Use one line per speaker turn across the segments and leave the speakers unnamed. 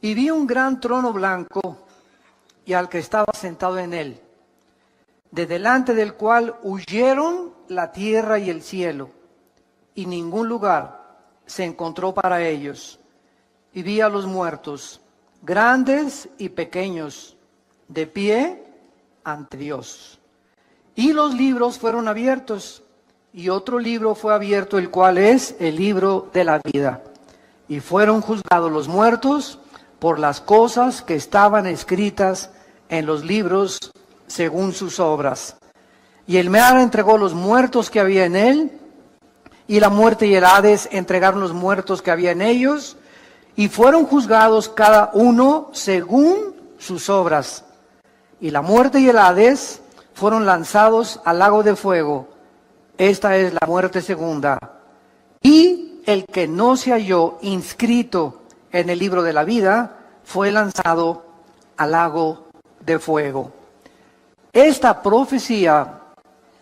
Y vi un gran trono blanco y al que estaba sentado en él, de delante del cual huyeron la tierra y el cielo, y ningún lugar se encontró para ellos. Y vi a los muertos, grandes y pequeños, de pie ante Dios. Y los libros fueron abiertos, y otro libro fue abierto, el cual es el libro de la vida. Y fueron juzgados los muertos por las cosas que estaban escritas en los libros según sus obras. Y el mar entregó los muertos que había en él, y la muerte y el Hades entregaron los muertos que había en ellos, y fueron juzgados cada uno según sus obras. Y la muerte y el Hades fueron lanzados al lago de fuego. Esta es la muerte segunda. Y el que no se halló inscrito en el libro de la vida fue lanzado al lago de fuego. Esta profecía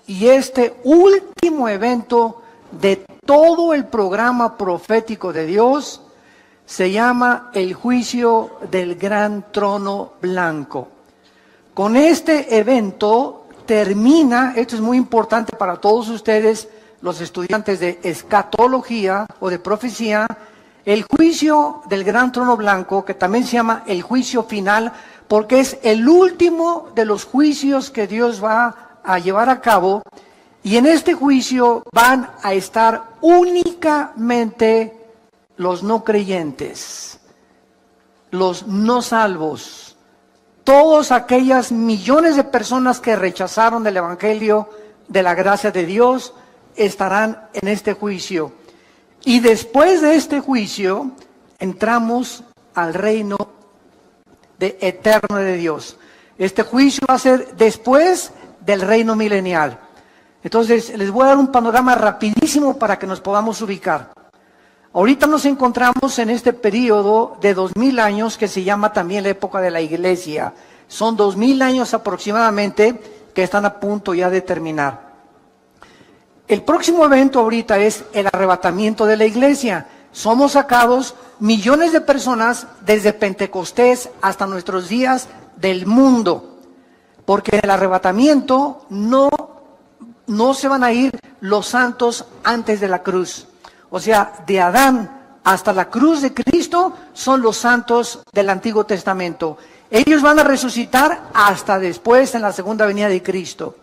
y este último evento de todo el programa profético de Dios se llama el juicio del gran trono blanco. Con este evento termina, esto es muy importante para todos ustedes, los estudiantes de escatología o de profecía, el juicio del gran trono blanco, que también se llama el juicio final, porque es el último de los juicios que Dios va a llevar a cabo. Y en este juicio van a estar únicamente los no creyentes, los no salvos, todas aquellas millones de personas que rechazaron el evangelio de la gracia de Dios estarán en este juicio. Y después de este juicio entramos al reino eterno de Dios. Este juicio va a ser después del reino milenial. Entonces les voy a dar un panorama rapidísimo para que nos podamos ubicar. Ahorita nos encontramos en este periodo de 2000 años que se llama también la época de la iglesia. Son 2000 años aproximadamente que están a punto ya de terminar. El próximo evento ahorita es el arrebatamiento de la iglesia. Somos sacados millones de personas desde Pentecostés hasta nuestros días del mundo. Porque en el arrebatamiento no se van a ir los santos antes de la cruz. O sea, de Adán hasta la cruz de Cristo son los santos del Antiguo Testamento. Ellos van a resucitar hasta después en la segunda venida de Cristo.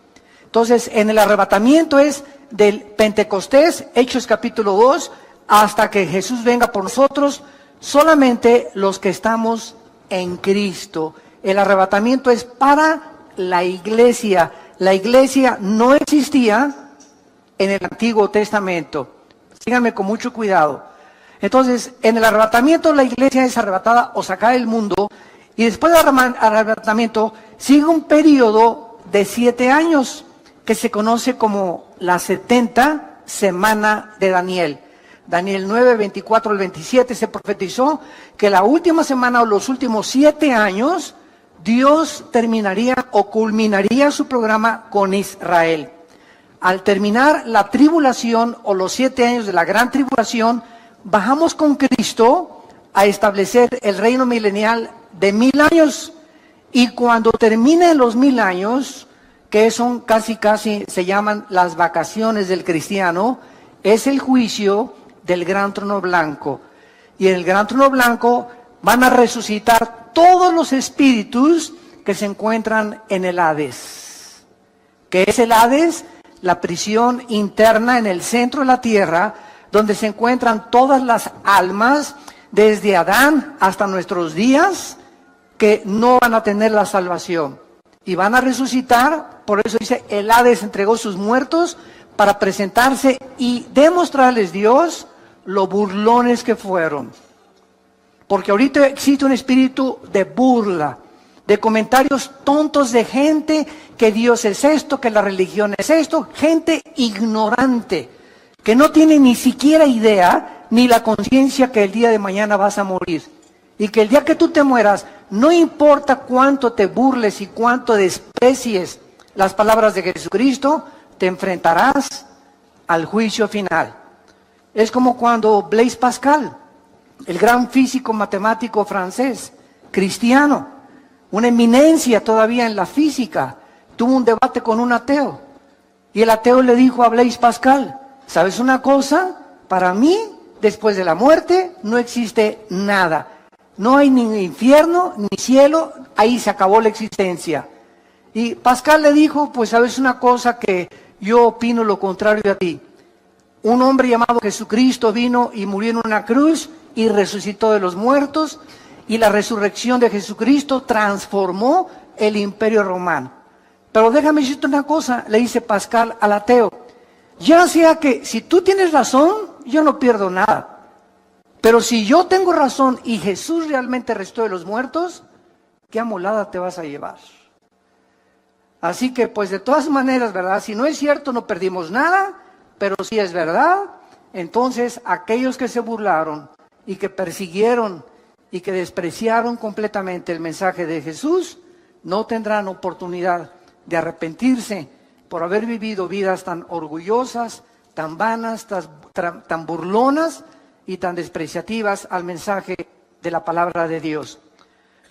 Entonces, en el arrebatamiento es del Pentecostés, Hechos capítulo 2, hasta que Jesús venga por nosotros, solamente los que estamos en Cristo. El arrebatamiento es para la iglesia. La iglesia no existía en el Antiguo Testamento. Síganme con mucho cuidado. Entonces, en el arrebatamiento la iglesia es arrebatada o sacada del mundo, y después del arrebatamiento sigue un periodo de 7 años que se conoce como la 70 semana de Daniel. Daniel 9, 24 al 27 se profetizó que la última semana o los últimos 7 años Dios terminaría o culminaría su programa con Israel. Al terminar la tribulación o los 7 años de la gran tribulación, bajamos con Cristo a establecer el reino milenial de 1000 años. Y cuando terminen los 1000 años, que son casi se llaman las vacaciones del cristiano, es el juicio del gran trono blanco. Y en el gran trono blanco van a resucitar todos los espíritus que se encuentran en el Hades. ¿Qué es el Hades? La prisión interna en el centro de la tierra, donde se encuentran todas las almas, desde Adán hasta nuestros días, que no van a tener la salvación. Y van a resucitar, por eso dice, el Hades entregó sus muertos para presentarse y demostrarles Dios lo burlones que fueron. Porque ahorita existe un espíritu de burla, de comentarios tontos de gente que Dios es esto, que la religión es esto, gente ignorante, que no tiene ni siquiera idea ni la conciencia que el día de mañana vas a morir. Y que el día que tú te mueras, no importa cuánto te burles y cuánto desprecies las palabras de Jesucristo, te enfrentarás al juicio final. Es como cuando Blaise Pascal el gran físico matemático francés, cristiano, una eminencia todavía en la física, tuvo un debate con un ateo. Y el ateo le dijo a Blaise Pascal, ¿sabes una cosa? Para mí, después de la muerte, no existe nada. No hay ni infierno, ni cielo, ahí se acabó la existencia. Y Pascal le dijo, pues sabes una cosa, que yo opino lo contrario a ti. Un hombre llamado Jesucristo vino y murió en una cruz y resucitó de los muertos, y la resurrección de Jesucristo transformó el imperio romano. Pero déjame decirte una cosa, le dice Pascal al ateo, ya sea que si tú tienes razón, yo no pierdo nada. Pero si yo tengo razón y Jesús realmente resucitó de los muertos, ¿qué amolada te vas a llevar? Así que pues de todas maneras, ¿verdad? Si no es cierto, no perdimos nada, pero si es verdad, entonces aquellos que se burlaron y que persiguieron y que despreciaron completamente el mensaje de Jesús, no tendrán oportunidad de arrepentirse por haber vivido vidas tan orgullosas, tan vanas, tan burlonas y tan despreciativas al mensaje de la palabra de Dios.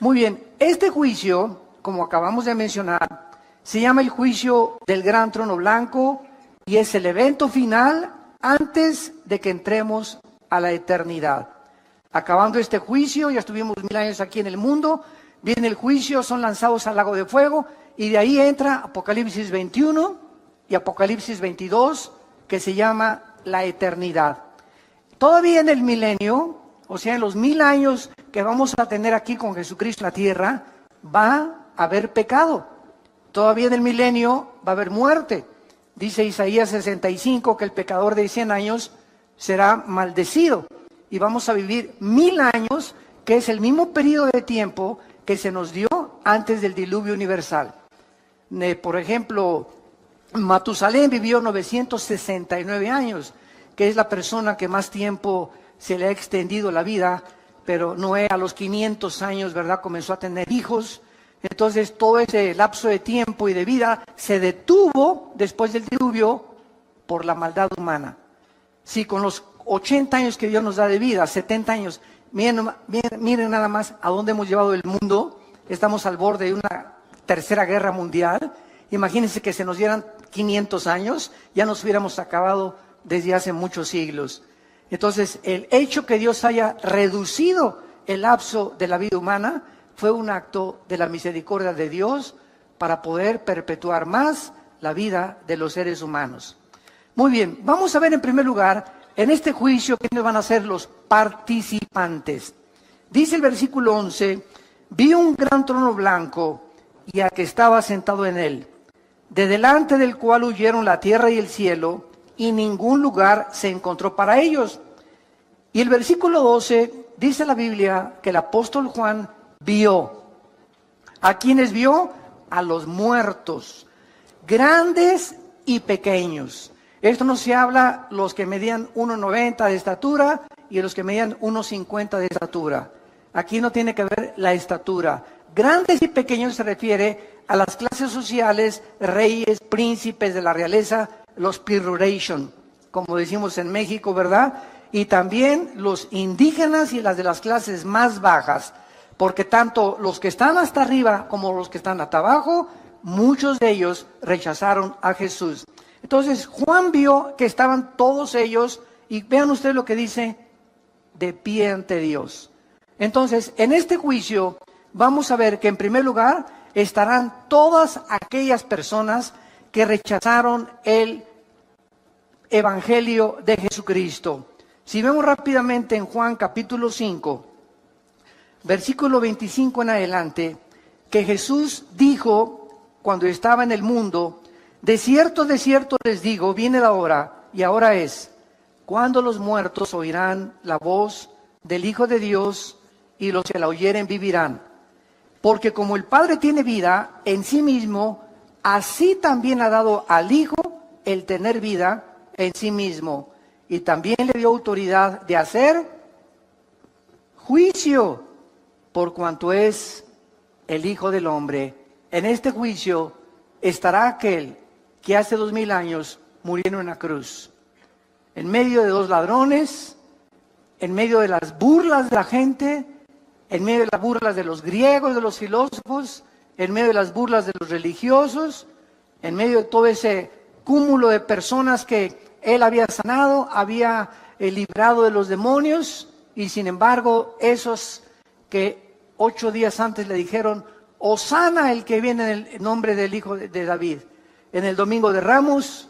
Muy bien, este juicio, como acabamos de mencionar, se llama el juicio del gran trono blanco y es el evento final antes de que entremos a la eternidad. Acabando este juicio, ya estuvimos 1000 años aquí en el mundo, viene el juicio, son lanzados al lago de fuego y de ahí entra Apocalipsis 21 y Apocalipsis 22, que se llama la eternidad. Todavía en el milenio, o sea, en los 1000 años que vamos a tener aquí con Jesucristo en la tierra, va a haber pecado. Todavía en el milenio va a haber muerte. Dice Isaías 65 que el pecador de 100 años será maldecido. Y vamos a vivir 1000 años, que es el mismo periodo de tiempo que se nos dio antes del diluvio universal. Por ejemplo, Matusalén vivió 969 años, que es la persona que más tiempo se le ha extendido la vida, pero Noé a los 500 años, ¿verdad?, comenzó a tener hijos. Entonces todo ese lapso de tiempo y de vida se detuvo después del diluvio por la maldad humana. Si con los 80 años que Dios nos da de vida, 70 años, miren nada más a dónde hemos llevado el mundo. Estamos al borde de una tercera guerra mundial. Imagínense que se nos dieran 500 años, ya nos hubiéramos acabado desde hace muchos siglos. Entonces, el hecho que Dios haya reducido el lapso de la vida humana fue un acto de la misericordia de Dios para poder perpetuar más la vida de los seres humanos. Muy bien, vamos a ver en primer lugar, en este juicio, quiénes van a ser los participantes. Dice el versículo 11, vi un gran trono blanco y al que estaba sentado en él, de delante del cual huyeron la tierra y el cielo, y ningún lugar se encontró para ellos. Y el versículo 12, dice la Biblia que el apóstol Juan vio. ¿A quiénes vio? A los muertos, grandes y pequeños. Esto no se habla los que medían 1,90 de estatura y los que medían 1,50 de estatura. Aquí no tiene que ver la estatura. Grandes y pequeños se refiere a las clases sociales, reyes, príncipes de la realeza, los peroration, como decimos en México, ¿verdad? Y también los indígenas y las de las clases más bajas, porque tanto los que están hasta arriba como los que están hasta abajo, muchos de ellos rechazaron a Jesús. Entonces Juan vio que estaban todos ellos, y vean ustedes lo que dice, de pie ante Dios. Entonces, en este juicio vamos a ver que en primer lugar estarán todas aquellas personas que rechazaron el Evangelio de Jesucristo. Si vemos rápidamente en Juan capítulo 5, versículo 25 en adelante, que Jesús dijo cuando estaba en el mundo, de cierto les digo, viene la hora, y ahora es, cuando los muertos oirán la voz del Hijo de Dios, y los que la oyeren vivirán. Porque como el Padre tiene vida en sí mismo, así también ha dado al Hijo el tener vida en sí mismo. Y también le dio autoridad de hacer juicio, por cuanto es el Hijo del Hombre. En este juicio estará aquel que hace 2000 años murió en una cruz, en medio de dos ladrones, en medio de las burlas de la gente, en medio de las burlas de los griegos, de los filósofos, en medio de las burlas de los religiosos, en medio de todo ese cúmulo de personas que él había sanado, había librado de los demonios, y sin embargo, esos que 8 días antes le dijeron, Hosana el que viene en el nombre del Hijo de David, en el Domingo de Ramos,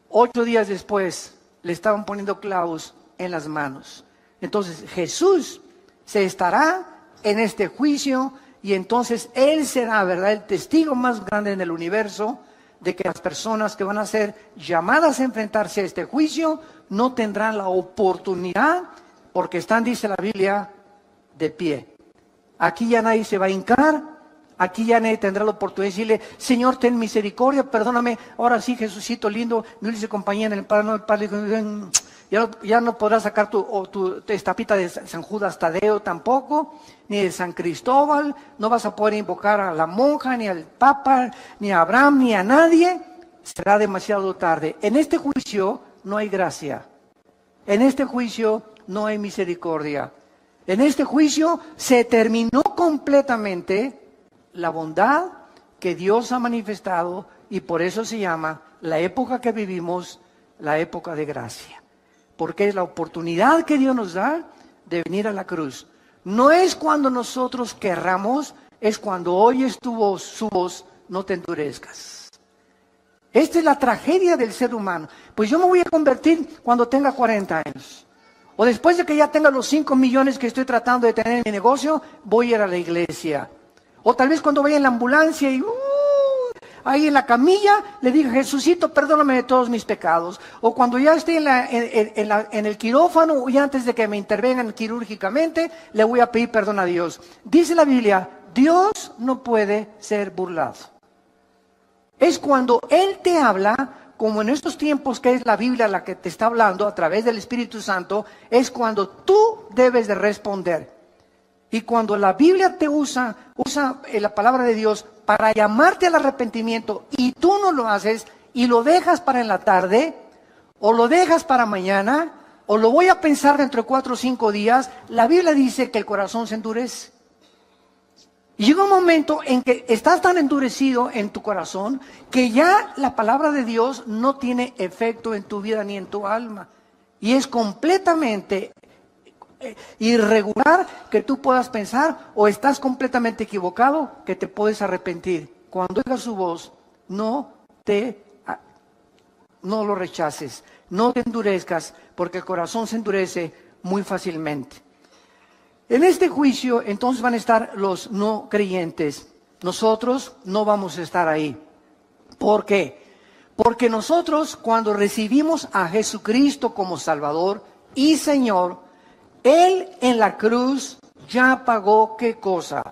8 días después le estaban poniendo clavos en las manos. Entonces Jesús se estará en este juicio, y entonces Él será, ¿verdad?, el testigo más grande en el universo de que las personas que van a ser llamadas a enfrentarse a este juicio no tendrán la oportunidad, porque están, dice la Biblia, de pie. Aquí ya nadie se va a hincar, aquí ya nadie tendrá la oportunidad de decirle, Señor, ten misericordia, perdóname, ahora sí, Jesucito lindo, me hice compañía en el Padre, no, el Padre dijo, ya no podrás sacar tu estapita de San Judas Tadeo tampoco, ni de San Cristóbal, no vas a poder invocar a la monja, ni al Papa, ni a Abraham, ni a nadie, será demasiado tarde. En este juicio no hay gracia, en este juicio no hay misericordia, en este juicio se terminó completamente la bondad que Dios ha manifestado, y por eso se llama la época que vivimos, la época de gracia. Porque es la oportunidad que Dios nos da de venir a la cruz. No es cuando nosotros querramos, es cuando oyes su voz, no te endurezcas. Esta es la tragedia del ser humano. Pues yo me voy a convertir cuando tenga 40 años. O después de que ya tenga los 5 millones que estoy tratando de tener en mi negocio, voy a ir a la iglesia. O tal vez cuando vaya en la ambulancia y ahí en la camilla, le diga, Jesucito, perdóname de todos mis pecados. O cuando ya esté en el quirófano, y antes de que me intervengan quirúrgicamente, le voy a pedir perdón a Dios. Dice la Biblia, Dios no puede ser burlado. Es cuando Él te habla, como en estos tiempos que es la Biblia la que te está hablando a través del Espíritu Santo, es cuando tú debes de responder. Y cuando la Biblia te usa la palabra de Dios para llamarte al arrepentimiento, y tú no lo haces y lo dejas para en la tarde, o lo dejas para mañana, o lo voy a pensar dentro de 4 o 5 días, la Biblia dice que el corazón se endurece. Y llega un momento en que estás tan endurecido en tu corazón que ya la palabra de Dios no tiene efecto en tu vida ni en tu alma. Y es completamente irregular que tú puedas pensar, o estás completamente equivocado que te puedes arrepentir. Cuando oigas su voz, no lo rechaces, no te endurezcas, porque el corazón se endurece muy fácilmente. En este juicio entonces van a estar los no creyentes. Nosotros no vamos a estar ahí. ¿Por qué? Porque nosotros, cuando recibimos a Jesucristo como Salvador y Señor, Él en la cruz ya pagó, ¿qué cosa?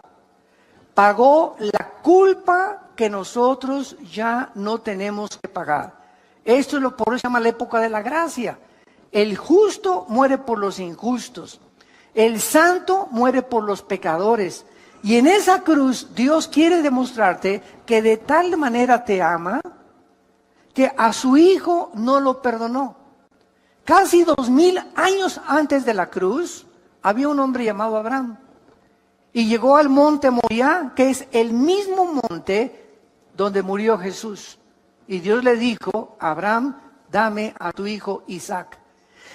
Pagó la culpa que nosotros ya no tenemos que pagar. Esto es por eso se llama la época de la gracia. El justo muere por los injustos. El santo muere por los pecadores. Y en esa cruz Dios quiere demostrarte que de tal manera te ama que a su hijo no lo perdonó. Casi 2000 años antes de la cruz había un hombre llamado Abraham. Y llegó al monte Moriah, que es el mismo monte donde murió Jesús. Y Dios le dijo, Abraham, dame a tu hijo Isaac.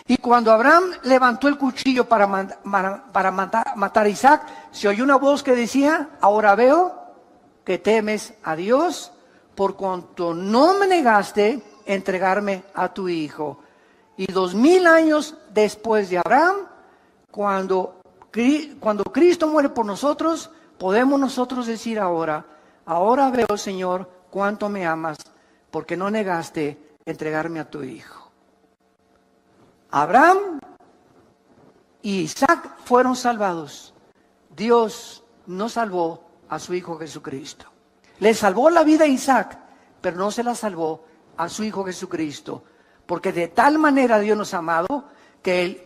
Y cuando Abraham levantó el cuchillo para matar a Isaac, se oyó una voz que decía, ahora veo que temes a Dios, por cuanto no me negaste entregarme a tu hijo. Y 2000 años después de Abraham, cuando Cristo muere por nosotros, podemos nosotros decir ahora veo, Señor, cuánto me amas, porque no negaste entregarme a tu hijo. Abraham y Isaac fueron salvados. Dios no salvó a su hijo Jesucristo. Le salvó la vida a Isaac, pero no se la salvó a su hijo Jesucristo. Porque de tal manera Dios nos ha amado que Él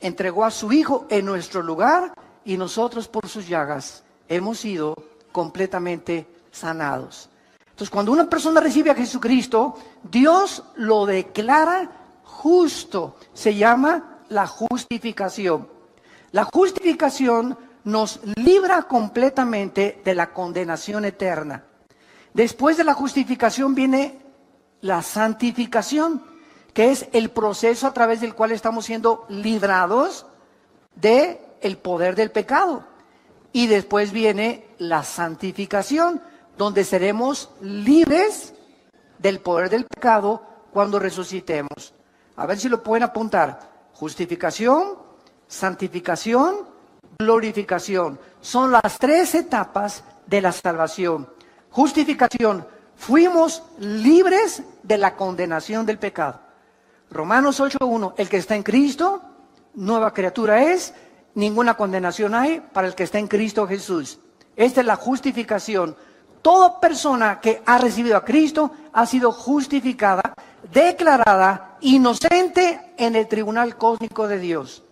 entregó a su hijo en nuestro lugar, y nosotros por sus llagas hemos sido completamente sanados. Entonces, cuando una persona recibe a Jesucristo, Dios lo declara justo. Se llama la justificación. La justificación nos libra completamente de la condenación eterna. Después de la justificación viene la santificación, que es el proceso a través del cual estamos siendo librados del poder del pecado. Y después viene la santificación, donde seremos libres del poder del pecado cuando resucitemos. A ver si lo pueden apuntar. Justificación, santificación, glorificación. Son las 3 etapas de la salvación. Justificación, fuimos libres de la condenación del pecado. Romanos 8:1, el que está en Cristo, nueva criatura es, ninguna condenación hay para el que está en Cristo Jesús. Esta es la justificación. Toda persona que ha recibido a Cristo ha sido justificada, declarada inocente en el tribunal cósmico de Dios.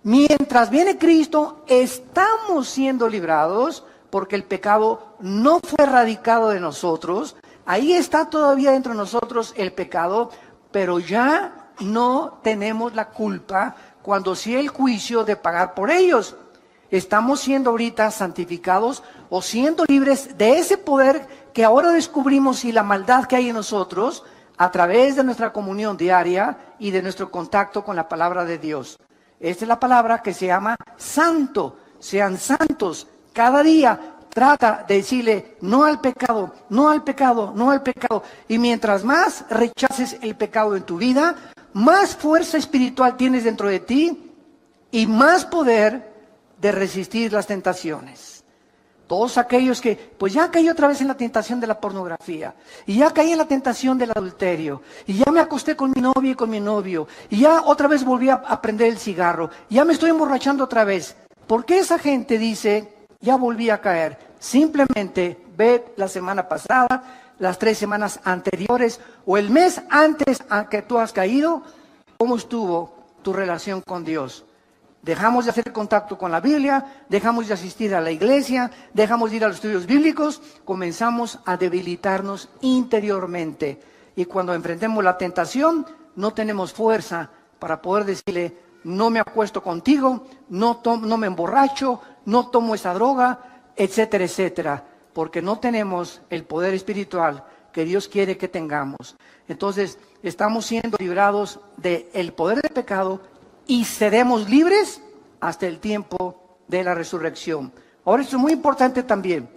Mientras viene Cristo, estamos siendo librados porque el pecado no fue erradicado de nosotros. Ahí está todavía dentro de nosotros el pecado, pero ya no tenemos la culpa cuando sí el juicio de pagar por ellos. Estamos siendo ahorita santificados o siendo libres de ese poder que ahora descubrimos y la maldad que hay en nosotros a través de nuestra comunión diaria y de nuestro contacto con la palabra de Dios. Esta es la palabra que se llama santo. Sean santos. Cada día trata de decirle no al pecado, no al pecado, no al pecado. Y mientras más rechaces el pecado en tu vida, más fuerza espiritual tienes dentro de ti y más poder de resistir las tentaciones. Todos aquellos que, pues ya caí otra vez en la tentación de la pornografía, y ya caí en la tentación del adulterio, y ya me acosté con mi novia y con mi novio, y ya otra vez volví a prender el cigarro, y ya me estoy emborrachando otra vez. ¿Por qué esa gente dice, ya volví a caer? Simplemente ve la semana pasada, las 3 semanas anteriores, o el mes antes a que tú has caído, cómo estuvo tu relación con Dios. Dejamos de hacer contacto con la Biblia, dejamos de asistir a la iglesia, dejamos de ir a los estudios bíblicos, comenzamos a debilitarnos interiormente. Y cuando enfrentemos la tentación, no tenemos fuerza para poder decirle, no me acuesto contigo, no me emborracho, no tomo esa droga, etcétera, etcétera. Porque no tenemos el poder espiritual que Dios quiere que tengamos. Entonces, estamos siendo librados del poder del pecado y seremos libres hasta el tiempo de la resurrección. Ahora, esto es muy importante también.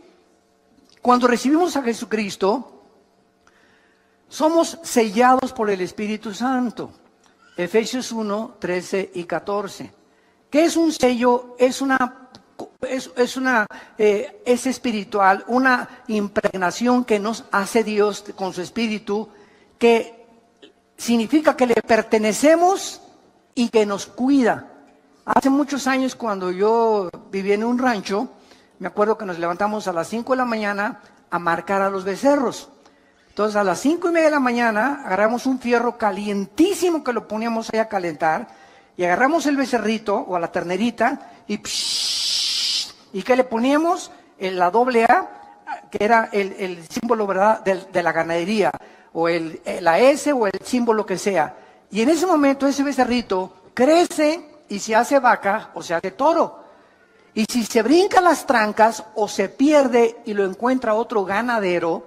Cuando recibimos a Jesucristo, somos sellados por el Espíritu Santo. Efesios 1, 13 y 14. ¿Qué es un sello? Es espiritual, una impregnación que nos hace Dios con su Espíritu, que significa que le pertenecemos y que nos cuida. Hace muchos años, cuando yo vivía en un rancho, me acuerdo que nos levantamos a las 5 de la mañana a marcar a los becerros. Entonces, a las 5:30 de la mañana, agarramos un fierro calientísimo que lo poníamos ahí a calentar, y agarramos el becerrito o a la ternerita, y ¿qué le poníamos? La AA, que era el símbolo, ¿verdad?, de la ganadería, o la S o el símbolo que sea. Y en ese momento ese becerrito crece y se hace vaca o se hace toro. Y si se brinca las trancas o se pierde y lo encuentra otro ganadero,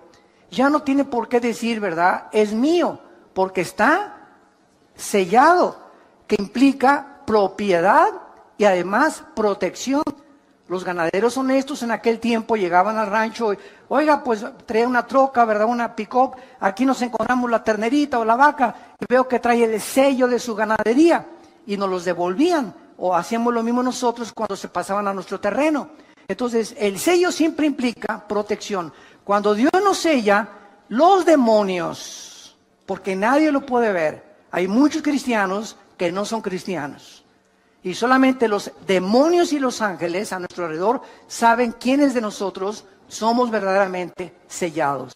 ya no tiene por qué decir, ¿verdad?, es mío, porque está sellado, que implica propiedad y además protección. Los ganaderos honestos en aquel tiempo llegaban al rancho y, oiga, pues traía una troca, ¿verdad?, una pick-up, aquí nos encontramos la ternerita o la vaca, y veo que trae el sello de su ganadería, y nos los devolvían, o hacíamos lo mismo nosotros cuando se pasaban a nuestro terreno. Entonces, el sello siempre implica protección. Cuando Dios nos sella, los demonios, porque nadie lo puede ver, hay muchos cristianos que no son cristianos. Y solamente los demonios y los ángeles a nuestro alrededor saben quiénes de nosotros somos verdaderamente sellados.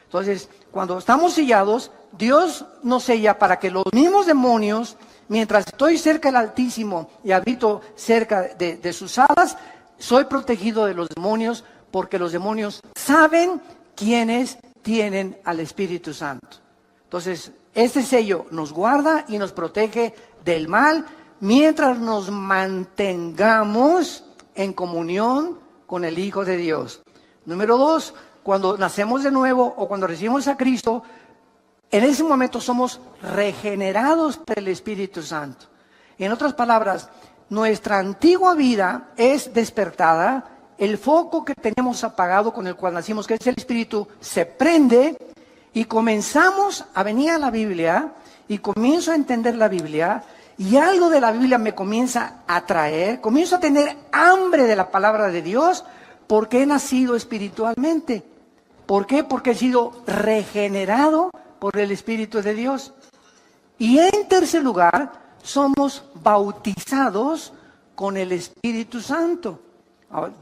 Entonces, cuando estamos sellados, Dios nos sella para que los mismos demonios, mientras estoy cerca del Altísimo y habito cerca de sus alas, soy protegido de los demonios, porque los demonios saben quiénes tienen al Espíritu Santo. Entonces, este sello nos guarda y nos protege del mal, mientras nos mantengamos en comunión con el Hijo de Dios. Número 2, cuando nacemos de nuevo o cuando recibimos a Cristo, en ese momento somos regenerados por el Espíritu Santo. En otras palabras, nuestra antigua vida es despertada, el foco que tenemos apagado con el cual nacimos, que es el Espíritu, se prende y comenzamos a venir a la Biblia y comienzo a entender la Biblia y algo de la Biblia me comienza a atraer, comienzo a tener hambre de la palabra de Dios porque he nacido espiritualmente. ¿Por qué? Porque he sido regenerado por el Espíritu de Dios. Y en tercer lugar, somos bautizados con el Espíritu Santo.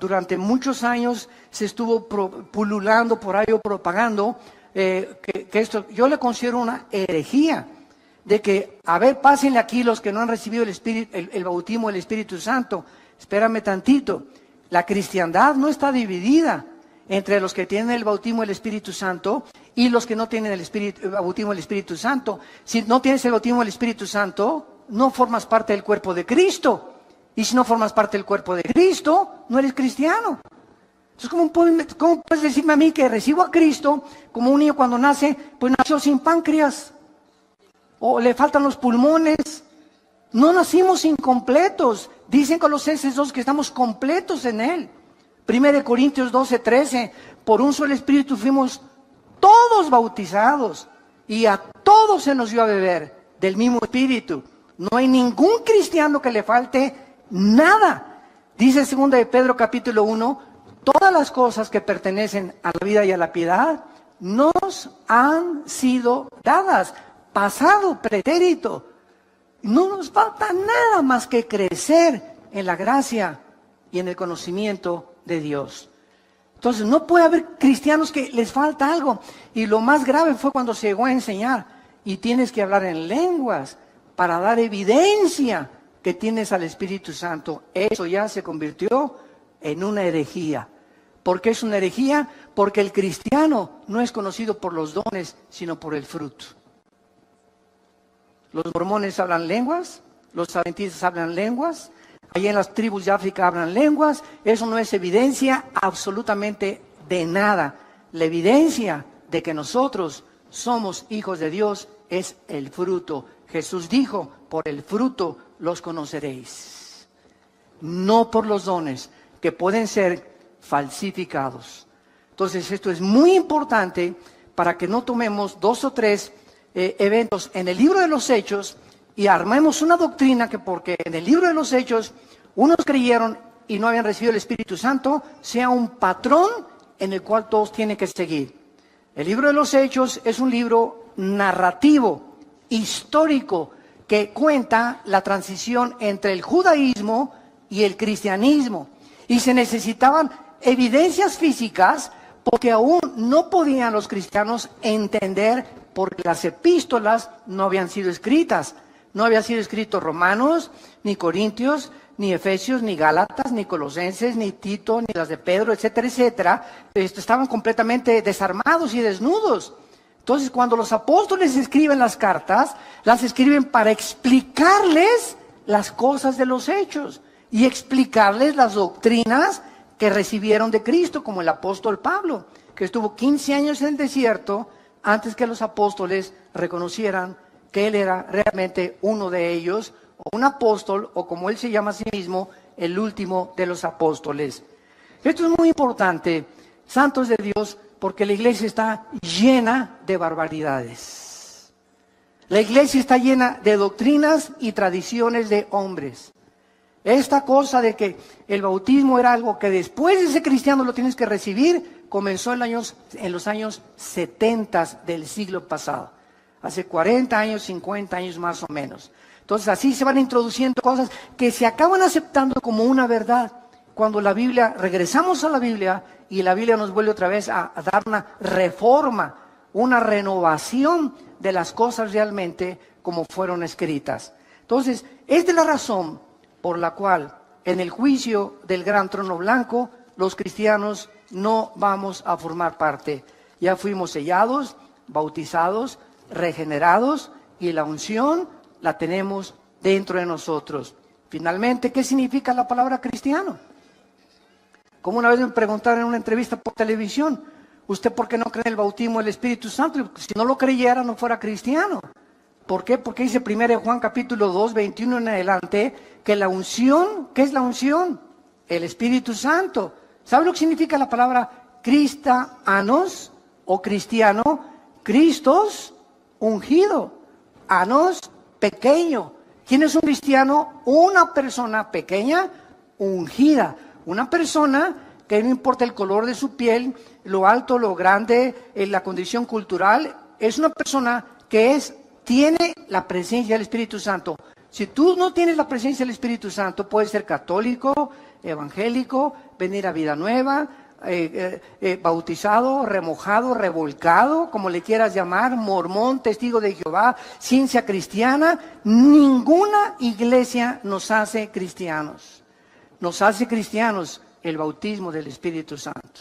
Durante muchos años se estuvo pululando por ahí o propagando que esto yo le considero una herejía, de que, a ver, pásenle aquí los que no han recibido el bautismo del Espíritu Santo. Espérame tantito, la cristiandad no está dividida entre los que tienen el bautismo del Espíritu Santo y los que no tienen el bautismo del Espíritu Santo. Si no tienes el bautismo del Espíritu Santo, no formas parte del cuerpo de Cristo. Y si no formas parte del cuerpo de Cristo, no eres cristiano. Entonces, ¿cómo puedes decirme a mí que recibo a Cristo como un niño cuando nace, pues nació sin páncreas? O le faltan los pulmones. No nacimos incompletos. Dicen Colosenses 2 que estamos completos en Él. 1 Corintios 12:13, por un solo Espíritu fuimos todos bautizados y a todos se nos dio a beber del mismo Espíritu. No hay ningún cristiano que le falte nada. Dice 2 de Pedro capítulo 1, todas las cosas que pertenecen a la vida y a la piedad nos han sido dadas, pasado, pretérito. No nos falta nada más que crecer en la gracia y en el conocimiento de Dios. Entonces no puede haber cristianos que les falta algo. Y lo más grave fue cuando se llegó a enseñar y tienes que hablar en lenguas para dar evidencia que tienes al Espíritu Santo. Eso ya se convirtió en una herejía. ¿Por qué es una herejía? Porque el cristiano no es conocido por los dones, sino por el fruto. Los mormones hablan lenguas, los adventistas hablan lenguas, allí en las tribus de África hablan lenguas. Eso no es evidencia absolutamente de nada. La evidencia de que nosotros somos hijos de Dios es el fruto. Jesús dijo, por el fruto los conoceréis. No por los dones que pueden ser falsificados. Entonces esto es muy importante para que no tomemos 2 o 3 eventos en el libro de los Hechos y armemos una doctrina que porque en el libro de los Hechos unos creyeron y no habían recibido el Espíritu Santo, sea un patrón en el cual todos tienen que seguir. El libro de los Hechos es un libro narrativo, histórico, que cuenta la transición entre el judaísmo y el cristianismo. Y se necesitaban evidencias físicas porque aún no podían los cristianos entender porque las epístolas no habían sido escritas. No había sido escrito Romanos, ni Corintios, ni Efesios, ni Gálatas, ni Colosenses, ni Tito, ni las de Pedro, etcétera, etcétera. Estaban completamente desarmados y desnudos. Entonces, cuando los apóstoles escriben las cartas, las escriben para explicarles las cosas de los hechos y explicarles las doctrinas que recibieron de Cristo, como el apóstol Pablo, que estuvo 15 años en el desierto antes que los apóstoles reconocieran que él era realmente uno de ellos, o un apóstol, o como él se llama a sí mismo, el último de los apóstoles. Esto es muy importante, santos de Dios, porque la iglesia está llena de barbaridades. La iglesia está llena de doctrinas y tradiciones de hombres. Esta cosa de que el bautismo era algo que después de ese cristiano lo tienes que recibir, comenzó en los años 70 del siglo pasado. Hace 40 años, 50 años más o menos. Entonces así se van introduciendo cosas que se acaban aceptando como una verdad. Cuando la Biblia, regresamos a la Biblia y la Biblia nos vuelve otra vez a dar una reforma, una renovación de las cosas realmente como fueron escritas. Entonces, esta es la razón por la cual en el juicio del gran trono blanco los cristianos no vamos a formar parte. Ya fuimos sellados, bautizados, regenerados y la unción la tenemos dentro de nosotros. Finalmente, ¿qué significa la palabra cristiano? Como una vez me preguntaron en una entrevista por televisión, ¿usted por qué no cree en el bautismo del Espíritu Santo? Si no lo creyera, no fuera cristiano. ¿Por qué? Porque dice 1 Juan capítulo 2, 21 en adelante, que la unción, ¿qué es la unción? El Espíritu Santo. ¿Sabe lo que significa la palabra cristianos o cristiano? Cristos, ungido. Anos, pequeño. ¿Quién es un cristiano? Una persona pequeña, ungida. Una persona que no importa el color de su piel, lo alto, lo grande, la condición cultural, es una persona que tiene la presencia del Espíritu Santo. Si tú no tienes la presencia del Espíritu Santo, puedes ser católico, evangélico, venir a vida nueva, bautizado, remojado, revolcado, como le quieras llamar, mormón, testigo de Jehová, ciencia cristiana. Ninguna iglesia nos hace cristianos. Nos hace cristianos el bautismo del Espíritu Santo.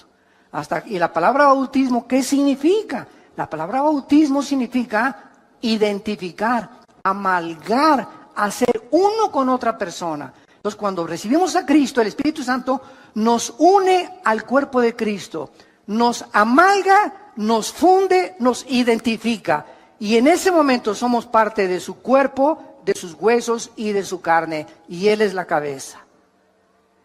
Y la palabra bautismo, ¿qué significa? La palabra bautismo significa identificar, amalgar, hacer uno con otra persona. Entonces, cuando recibimos a Cristo, el Espíritu Santo nos une al cuerpo de Cristo, nos amalga, nos funde, nos identifica. Y en ese momento somos parte de su cuerpo, de sus huesos y de su carne. Y Él es la cabeza.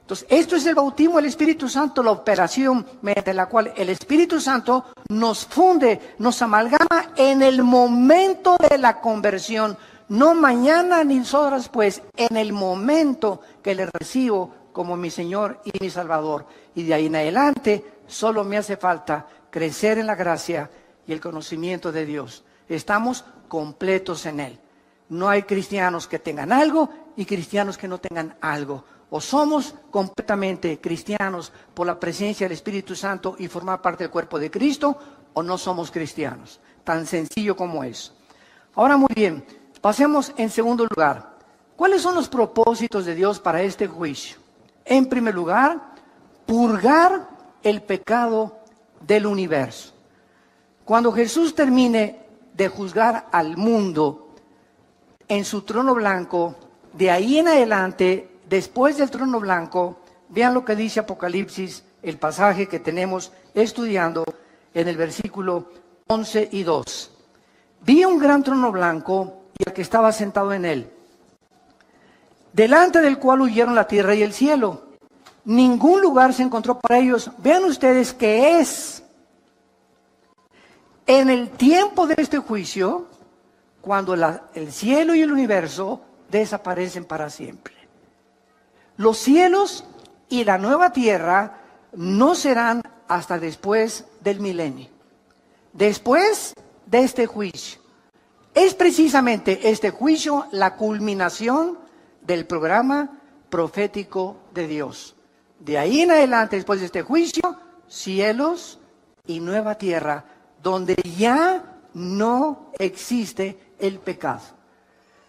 Entonces, esto es el bautismo del Espíritu Santo, la operación mediante la cual el Espíritu Santo nos funde, nos amalgama en el momento de la conversión. No mañana ni horas después, en el momento que le recibo como mi Señor y mi Salvador. Y de ahí en adelante, solo me hace falta crecer en la gracia y el conocimiento de Dios. Estamos completos en Él. No hay cristianos que tengan algo y cristianos que no tengan algo. O somos completamente cristianos por la presencia del Espíritu Santo y formar parte del cuerpo de Cristo, o no somos cristianos. Tan sencillo como eso. Ahora muy bien, pasemos en segundo lugar. ¿Cuáles son los propósitos de Dios para este juicio? En primer lugar, purgar el pecado del universo. Cuando Jesús termine de juzgar al mundo en su trono blanco, de ahí en adelante, después del trono blanco, vean lo que dice Apocalipsis, el pasaje que tenemos estudiando en el versículo 11 y 2. Vi un gran trono blanco y al que estaba sentado en él, delante del cual huyeron la tierra y el cielo. Ningún lugar se encontró para ellos. Vean ustedes que es en el tiempo de este juicio, cuando el cielo y el universo desaparecen para siempre. Los cielos y la nueva tierra no serán hasta después del milenio, después de este juicio. Es precisamente este juicio la culminación del programa profético de Dios. De ahí en adelante, después de este juicio, cielos y nueva tierra, donde ya no existe el pecado.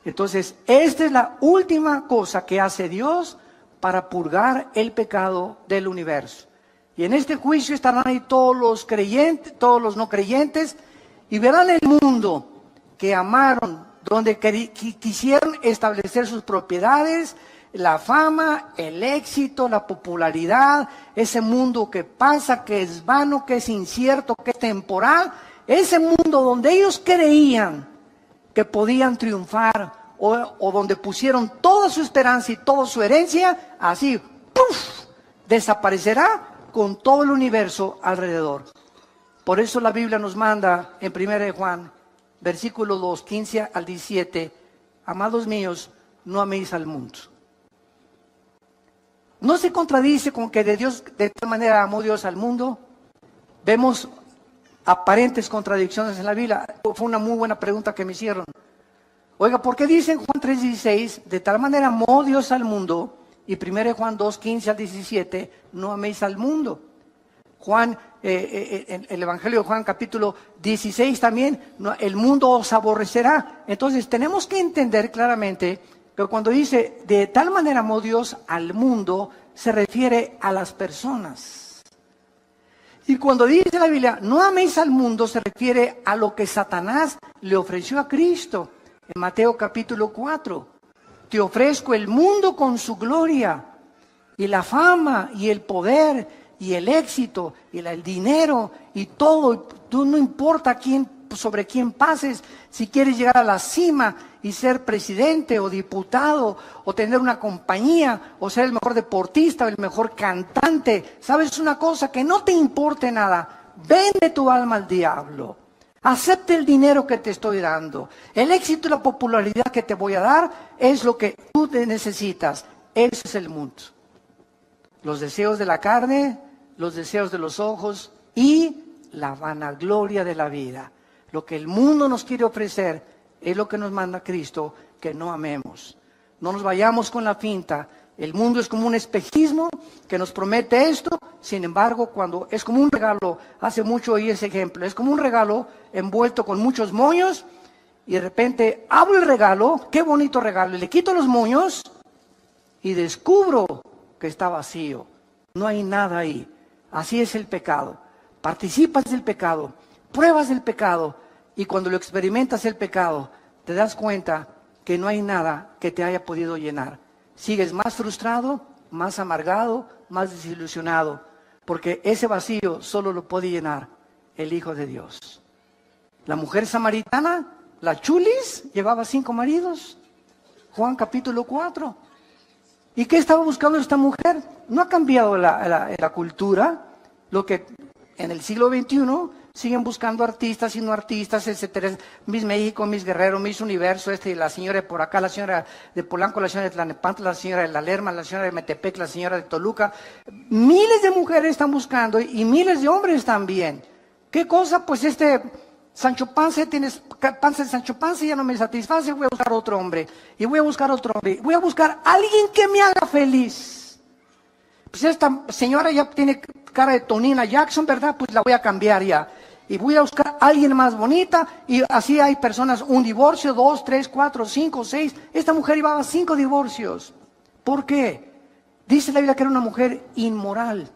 Entonces, esta es la última cosa que hace Dios para purgar el pecado del universo. Y en este juicio estarán ahí todos los creyentes, todos los no creyentes, y verán el mundo que amaron, donde quisieron establecer sus propiedades, la fama, el éxito, la popularidad, ese mundo que pasa, que es vano, que es incierto, que es temporal, ese mundo donde ellos creían que podían triunfar, o donde pusieron toda su esperanza y toda su herencia, así, ¡puf!, desaparecerá con todo el universo alrededor. Por eso la Biblia nos manda en 1 Juan, versículo 2, 15 al 17, amados míos, no améis al mundo. ¿No se contradice con que de tal manera amó Dios al mundo? Vemos aparentes contradicciones en la Biblia. Fue una muy buena pregunta que me hicieron. Oiga, ¿por qué dice en Juan 3:16, de tal manera amó Dios al mundo? Y 1 Juan 2, 15 al 17, no améis al mundo. Juan, en el Evangelio de Juan capítulo 16 también, el mundo os aborrecerá. Entonces tenemos que entender claramente que cuando dice, de tal manera amó Dios al mundo, se refiere a las personas. Y cuando dice la Biblia, no améis al mundo, se refiere a lo que Satanás le ofreció a Cristo. En Mateo capítulo 4, te ofrezco el mundo con su gloria, y la fama, y el poder, y el éxito, y el dinero, y todo. Tú no importa sobre quién pases, si quieres llegar a la cima y ser presidente o diputado, o tener una compañía, o ser el mejor deportista, o el mejor cantante. ¿Sabes una cosa? Que no te importe nada. Vende tu alma al diablo. Acepte el dinero que te estoy dando. El éxito y la popularidad que te voy a dar es lo que tú necesitas. Ese es el mundo. Los deseos de la carne, los deseos de los ojos y la vanagloria de la vida. Lo que el mundo nos quiere ofrecer es lo que nos manda Cristo, que no amemos. No nos vayamos con la finta. El mundo es como un espejismo que nos promete esto, sin embargo, cuando es como un regalo, hace mucho oí ese ejemplo, es como un regalo envuelto con muchos moños, y de repente abro el regalo, qué bonito regalo, y le quito los moños y descubro que está vacío, no hay nada ahí. Así es el pecado. Participas del pecado, pruebas del pecado, y cuando lo experimentas el pecado, te das cuenta que no hay nada que te haya podido llenar. Sigues más frustrado, más amargado, más desilusionado, porque ese vacío solo lo puede llenar el Hijo de Dios. La mujer samaritana, la chulis, llevaba 5 maridos. Juan capítulo 4. ¿Y qué estaba buscando esta mujer? No ha cambiado la cultura, lo que en el siglo XXI siguen buscando artistas y no artistas, etcétera. Miss México, Miss Guerrero, Miss Universo, la señora de por acá, la señora de Polanco, la señora de Tlalnepantla, la señora de La Lerma, la señora de Metepec, la señora de Toluca. Miles de mujeres están buscando y miles de hombres también. ¿Qué cosa? Pues Sancho Panza, tienes panza de Sancho Panza y ya no me satisface, voy a buscar otro hombre. Y voy a buscar otro hombre. Voy a buscar a alguien que me haga feliz. Pues esta señora ya tiene cara de Tonina Jackson, ¿verdad? Pues la voy a cambiar ya. Y voy a buscar a alguien más bonita, y así hay personas, un divorcio, 2, 3, 4, 5, 6. Esta mujer llevaba 5 divorcios. ¿Por qué? Dice la Biblia que era una mujer inmoral.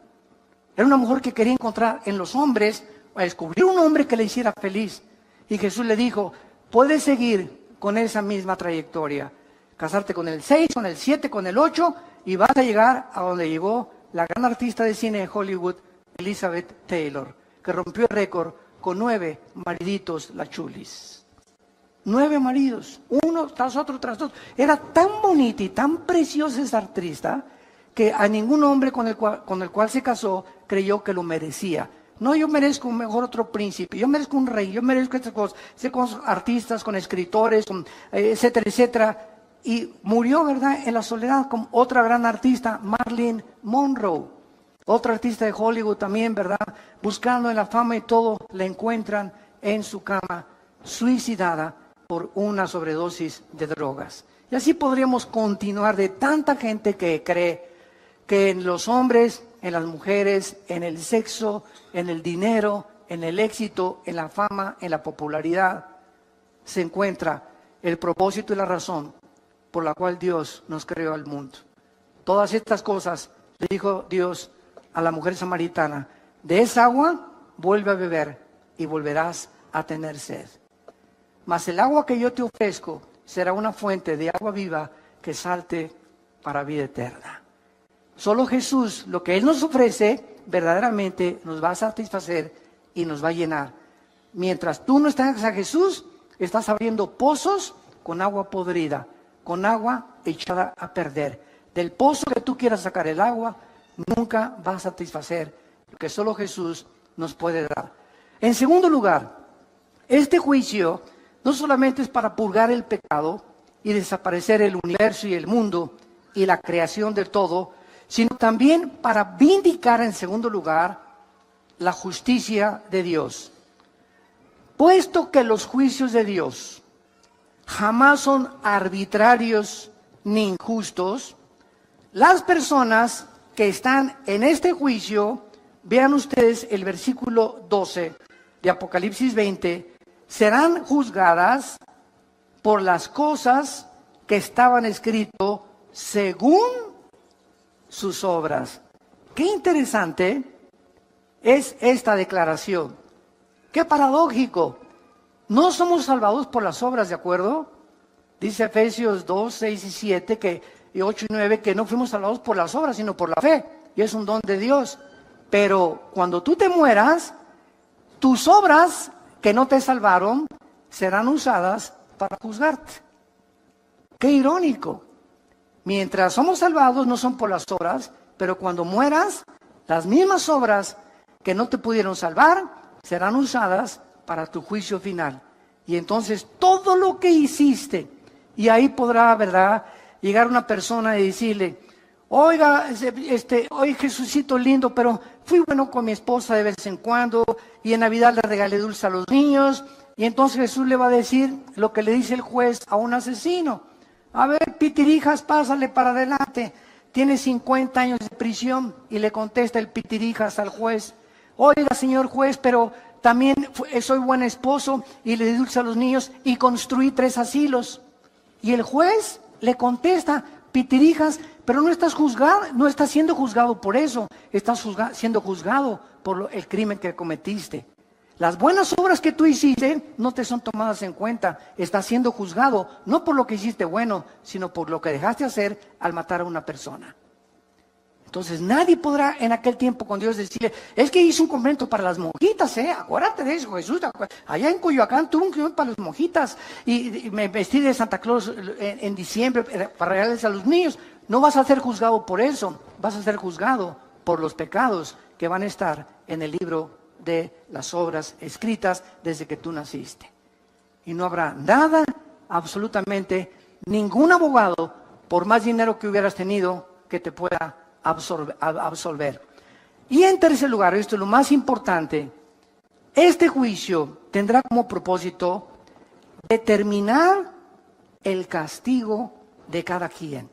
Era una mujer que quería encontrar en los hombres, a descubrir un hombre que le hiciera feliz. Y Jesús le dijo, puedes seguir con esa misma trayectoria. Casarte con el 6, con el 7, con el 8, y vas a llegar a donde llegó la gran artista de cine de Hollywood, Elizabeth Taylor, que rompió el récord con 9 mariditos, la chulis. 9 maridos, uno tras otro, tras otro. Era tan bonita y tan preciosa esa artista que a ningún hombre con el cual se casó creyó que lo merecía. No, yo merezco un mejor otro príncipe, yo merezco un rey, yo merezco estas cosas. Sé con artistas, con escritores, etcétera, etcétera. Y murió, ¿verdad?, en la soledad con otra gran artista, Marilyn Monroe. Otra artista de Hollywood también, ¿verdad? Buscando en la fama y todo, la encuentran en su cama, suicidada por una sobredosis de drogas. Y así podríamos continuar de tanta gente que cree que en los hombres, en las mujeres, en el sexo, en el dinero, en el éxito, en la fama, en la popularidad, se encuentra el propósito y la razón por la cual Dios nos creó al mundo. Todas estas cosas le dijo Dios a la mujer samaritana: de esa agua vuelve a beber y volverás a tener sed. Mas el agua que yo te ofrezco será una fuente de agua viva que salte para vida eterna. Solo Jesús, lo que Él nos ofrece, verdaderamente nos va a satisfacer y nos va a llenar. Mientras tú no estás a Jesús, estás abriendo pozos con agua podrida, con agua echada a perder. Del pozo que tú quieras sacar el agua, nunca va a satisfacer lo que solo Jesús nos puede dar. En segundo lugar, este juicio no solamente es para purgar el pecado y desaparecer el universo y el mundo y la creación del todo, sino también para vindicar, en segundo lugar, la justicia de Dios. Puesto que los juicios de Dios jamás son arbitrarios ni injustos, las personas que están en este juicio, vean ustedes el versículo 12 de Apocalipsis 20, serán juzgadas por las cosas que estaban escritas según sus obras. Qué interesante es esta declaración. Qué paradójico. No somos salvados por las obras, ¿de acuerdo? Dice Efesios 2, 6 y 7, y 8 y 9, que no fuimos salvados por las obras, sino por la fe. Y es un don de Dios. Pero cuando tú te mueras, tus obras que no te salvaron serán usadas para juzgarte. Qué irónico. Mientras somos salvados no son por las obras, pero cuando mueras, las mismas obras que no te pudieron salvar serán usadas para tu juicio final. Y entonces todo lo que hiciste, y ahí podrá, ¿verdad?, llegar una persona y decirle: oiga, oye, Jesucito lindo, pero fui bueno con mi esposa de vez en cuando, y en Navidad le regalé dulce a los niños. Y entonces Jesús le va a decir lo que le dice el juez a un asesino: a ver, pitirijas, pásale para adelante, tiene 50 años de prisión. Y le contesta el pitirijas al juez: oiga, señor juez, pero también soy buen esposo y le di dulce a los niños y construí 3 asilos. Y el juez le contesta: pitirijas, pero no estás siendo juzgado por eso, estás siendo juzgado por el crimen que cometiste. Las buenas obras que tú hiciste no te son tomadas en cuenta, estás siendo juzgado no por lo que hiciste bueno, sino por lo que dejaste hacer al matar a una persona. Entonces nadie podrá en aquel tiempo con Dios decirle: es que hice un convento para las monjitas, acuérdate de eso, Jesús, allá en Coyoacán tuve un convento para las monjitas, y me vestí de Santa Claus en diciembre para regalarles a los niños. No vas a ser juzgado por eso, vas a ser juzgado por los pecados que van a estar en el libro de las obras escritas desde que tú naciste. Y no habrá nada, absolutamente ningún abogado, por más dinero que hubieras tenido, que te pueda absolver. Y en tercer lugar, esto es lo más importante, este juicio tendrá como propósito determinar el castigo de cada quien.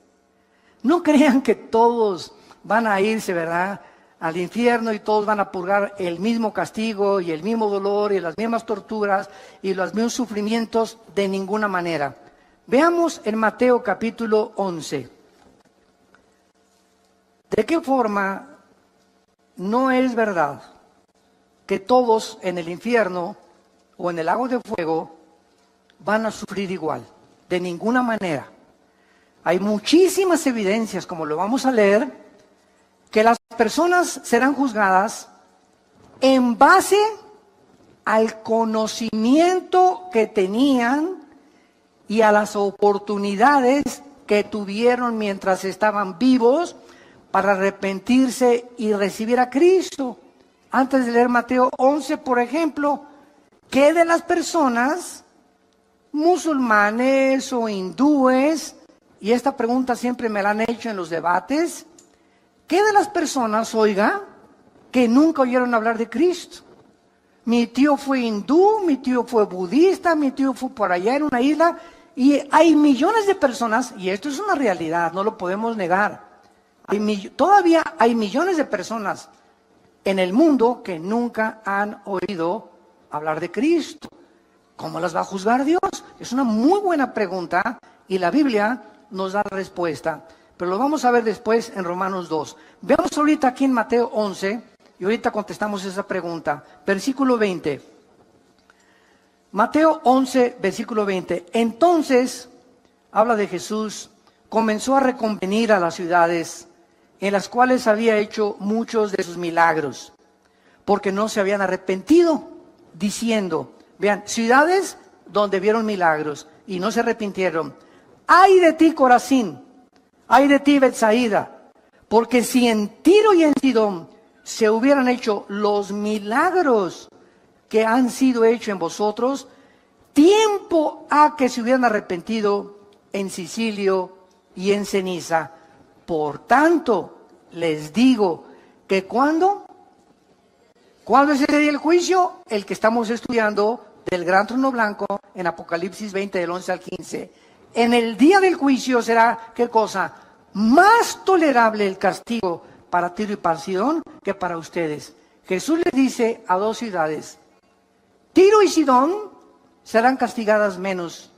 No crean que todos van a irse, ¿verdad?, al infierno, y todos van a purgar el mismo castigo y el mismo dolor y las mismas torturas y los mismos sufrimientos, de ninguna manera. Veamos en Mateo capítulo 11. ¿De qué forma no es verdad que todos en el infierno o en el lago de fuego van a sufrir igual? De ninguna manera. Hay muchísimas evidencias, como lo vamos a leer, que las personas serán juzgadas en base al conocimiento que tenían y a las oportunidades que tuvieron mientras estaban vivos para arrepentirse y recibir a Cristo. Antes de leer Mateo 11, por ejemplo, ¿qué de las personas musulmanes o hindúes? Y esta pregunta siempre me la han hecho en los debates. ¿Qué de las personas, oiga, que nunca oyeron hablar de Cristo? Mi tío fue hindú, mi tío fue budista, mi tío fue por allá en una isla, y hay millones de personas, y esto es una realidad, no lo podemos negar. Todavía hay millones de personas en el mundo que nunca han oído hablar de Cristo. ¿Cómo las va a juzgar Dios? Es una muy buena pregunta, y la Biblia nos da la respuesta. Pero lo vamos a ver después en Romanos 2. Veamos ahorita aquí en Mateo 11, y ahorita contestamos esa pregunta. Versículo 20. Mateo 11, versículo 20. Entonces, habla de Jesús, comenzó a reconvenir a las ciudades en las cuales había hecho muchos de sus milagros, porque no se habían arrepentido, diciendo, vean, ciudades donde vieron milagros y no se arrepintieron. ¡Ay de ti, Corazín! ¡Ay de ti, Betsaida! Porque si en Tiro y en Sidón se hubieran hecho los milagros que han sido hechos en vosotros, tiempo ha que se hubieran arrepentido en Sicilio y en ceniza. Por tanto, les digo que ¿cuándo es ese día del juicio? El que estamos estudiando del gran trono blanco en Apocalipsis 20, del 11 al 15. En el día del juicio será, ¿qué cosa? Más tolerable el castigo para Tiro y para Sidón que para ustedes. Jesús les dice a 2 ciudades, Tiro y Sidón serán castigadas menos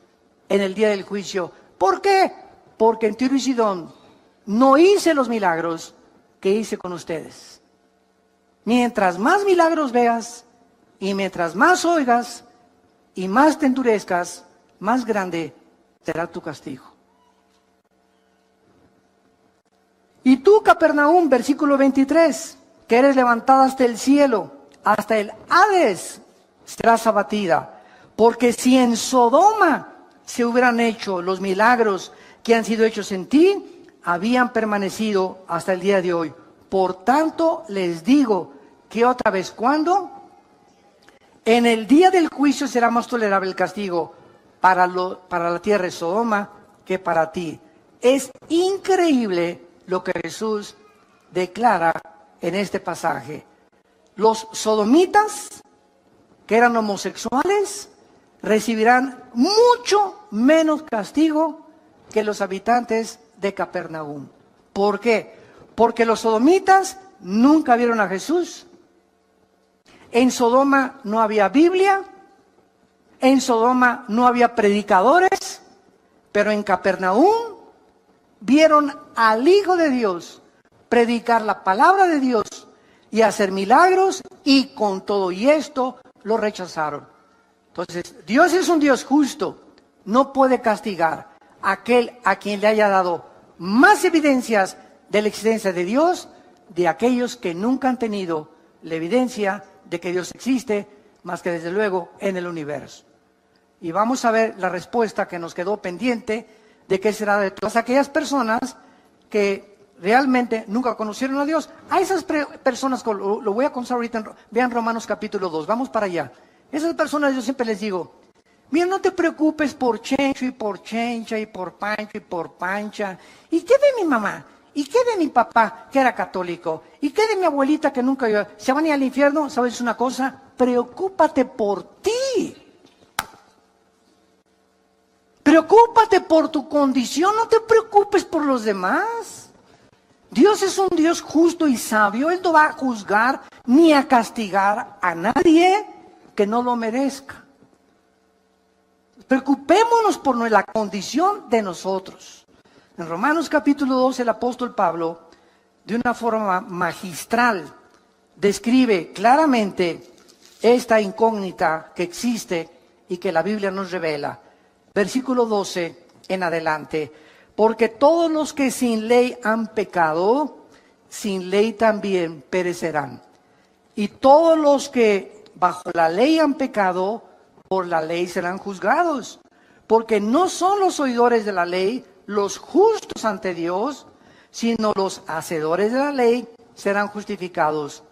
en el día del juicio. ¿Por qué? Porque en Tiro y Sidón no hice los milagros que hice con ustedes. Mientras más milagros veas y mientras más oigas y más te endurezcas, más grande será tu castigo. Y tú, Capernaum, versículo 23, que eres levantada hasta el cielo, hasta el Hades, serás abatida. Porque si en Sodoma se hubieran hecho los milagros que han sido hechos en ti, habían permanecido hasta el día de hoy. Por tanto, les digo que otra vez, ¿cuándo? En el día del juicio será más tolerable el castigo para la tierra de Sodoma que para ti. Es increíble lo que Jesús declara en este pasaje. Los sodomitas, que eran homosexuales, recibirán mucho menos castigo que los habitantes de Capernaum. ¿Por qué? Porque los sodomitas nunca vieron a Jesús. En Sodoma no había Biblia, en Sodoma no había predicadores, pero en Capernaum vieron al Hijo de Dios predicar la palabra de Dios y hacer milagros, y con todo y esto lo rechazaron. Entonces, Dios es un Dios justo, no puede castigar a aquel a quien le haya dado más evidencias de la existencia de Dios, de aquellos que nunca han tenido la evidencia de que Dios existe, más que desde luego en el universo. Y vamos a ver la respuesta que nos quedó pendiente de qué será de todas aquellas personas que realmente nunca conocieron a Dios. A esas personas, lo voy a contar ahorita, vean Romanos capítulo 2, vamos para allá. Esas personas yo siempre les digo, mira, no te preocupes por Chencho y por Chencha y por Pancho y por Pancha. ¿Y qué de mi mamá? ¿Y qué de mi papá, que era católico? ¿Y qué de mi abuelita, que nunca iba? ¿Se van a ir al infierno? ¿Sabes una cosa? Preocúpate por ti. Preocúpate por tu condición, no te preocupes por los demás. Dios es un Dios justo y sabio. Él no va a juzgar ni a castigar a nadie que no lo merezca. Preocupémonos por la condición de nosotros. En Romanos capítulo 2, el apóstol Pablo, de una forma magistral, describe claramente esta incógnita que existe y que la Biblia nos revela. Versículo 12 en adelante. Porque todos los que sin ley han pecado, sin ley también perecerán. Y todos los que bajo la ley han pecado, por la ley serán juzgados. Porque no son los oidores de la ley los justos ante Dios, sino los hacedores de la ley serán justificados.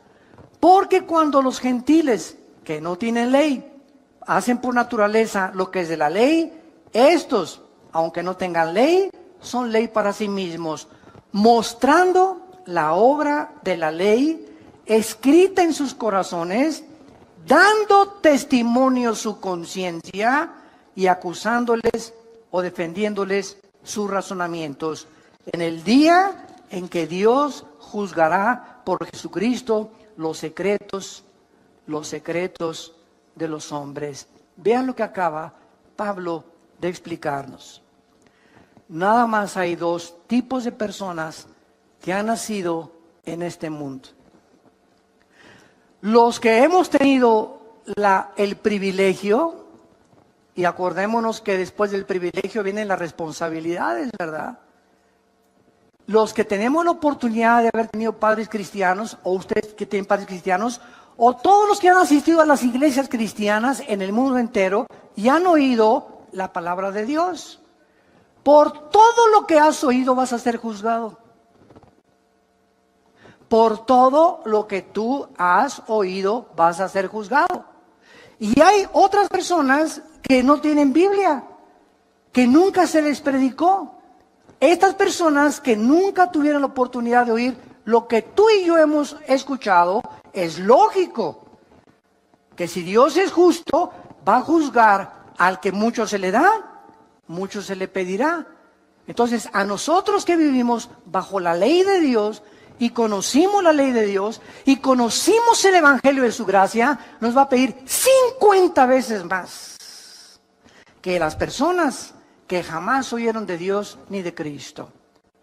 Porque cuando los gentiles que no tienen ley hacen por naturaleza lo que es de la ley, estos, aunque no tengan ley, son ley para sí mismos, mostrando la obra de la ley escrita en sus corazones, dando testimonio su conciencia y acusándoles o defendiéndoles sus razonamientos, en el día en que Dios juzgará por Jesucristo los secretos de los hombres. Vean lo que acaba Pablo de explicarnos. Nada más hay dos tipos de personas que han nacido en este mundo. Los que hemos tenido el privilegio, y acordémonos que después del privilegio vienen las responsabilidades, ¿verdad? Los que tenemos la oportunidad de haber tenido padres cristianos, o ustedes que tienen padres cristianos, o todos los que han asistido a las iglesias cristianas en el mundo entero y han oído la palabra de Dios. Por todo lo que has oído vas a ser juzgado. Por todo lo que tú has oído vas a ser juzgado. Y hay otras personas que no tienen Biblia, que nunca se les predicó. Estas personas que nunca tuvieron la oportunidad de oír lo que tú y yo hemos escuchado, es lógico que si Dios es justo, va a juzgar al que mucho se le da, mucho se le pedirá. Entonces, a nosotros que vivimos bajo la ley de Dios y conocimos la ley de Dios y conocimos el evangelio de su gracia, nos va a pedir 50 veces más que las personas que jamás oyeron de Dios ni de Cristo.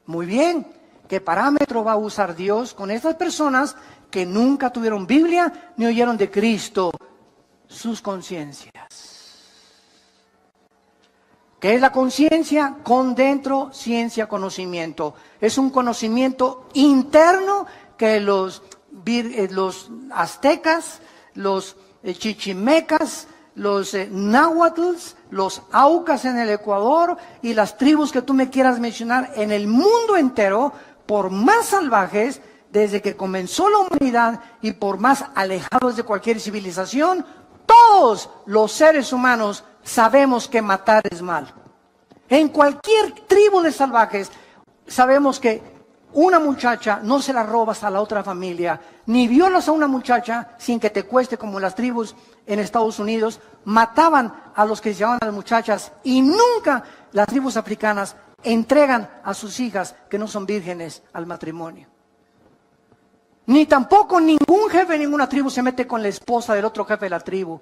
Muy bien, ¿qué parámetro va a usar Dios con estas personas que nunca tuvieron Biblia ni oyeron de Cristo? Sus conciencias. ¿Qué es la conciencia? Con dentro, ciencia, conocimiento. Es un conocimiento interno que los aztecas, los chichimecas, los náhuatls, los aucas en el Ecuador y las tribus que tú me quieras mencionar en el mundo entero, por más salvajes, desde que comenzó la humanidad y por más alejados de cualquier civilización, todos los seres humanos sabemos que matar es mal. En cualquier tribu de salvajes sabemos que una muchacha no se la robas a la otra familia, ni violas a una muchacha sin que te cueste, como las tribus en Estados Unidos mataban a los que se llevaban a las muchachas, y nunca las tribus africanas entregan a sus hijas que no son vírgenes al matrimonio. Ni tampoco ningún jefe de ninguna tribu se mete con la esposa del otro jefe de la tribu.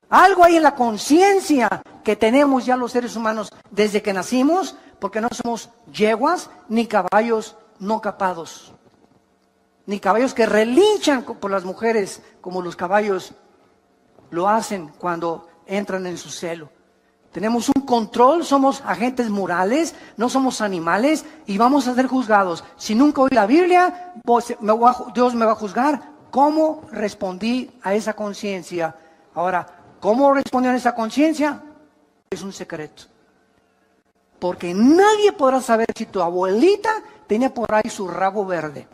Algo hay en la conciencia que tenemos ya los seres humanos desde que nacimos, porque no somos yeguas ni caballos no capados, ni caballos que relinchan por las mujeres como los caballos lo hacen cuando entran en su celo. Tenemos un control, somos agentes morales, no somos animales y vamos a ser juzgados. Si nunca oí la Biblia, Dios me va a juzgar. ¿Cómo respondí a esa conciencia? Ahora, ¿cómo respondió a esa conciencia? Es un secreto. Porque nadie podrá saber si tu abuelita tenía por ahí su rabo verde.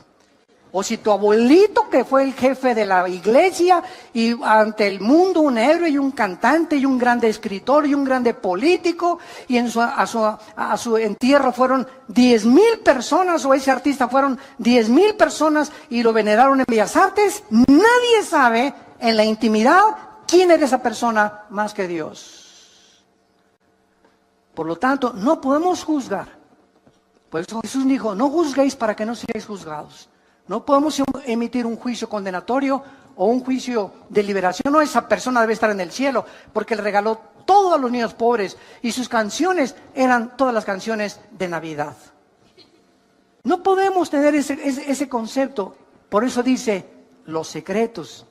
O si tu abuelito, que fue el jefe de la iglesia y ante el mundo un héroe y un cantante y un grande escritor y un grande político, y a su entierro fueron 10,000 personas, o ese artista fueron 10,000 personas y lo veneraron en Bellas Artes, nadie sabe en la intimidad quién era esa persona más que Dios. Por lo tanto, no podemos juzgar. Por eso Jesús dijo, no juzguéis para que no seáis juzgados. No podemos emitir un juicio condenatorio o un juicio de liberación. No, esa persona debe estar en el cielo porque le regaló todo a los niños pobres y sus canciones eran todas las canciones de Navidad. No podemos tener ese concepto. Por eso dice, los secretos.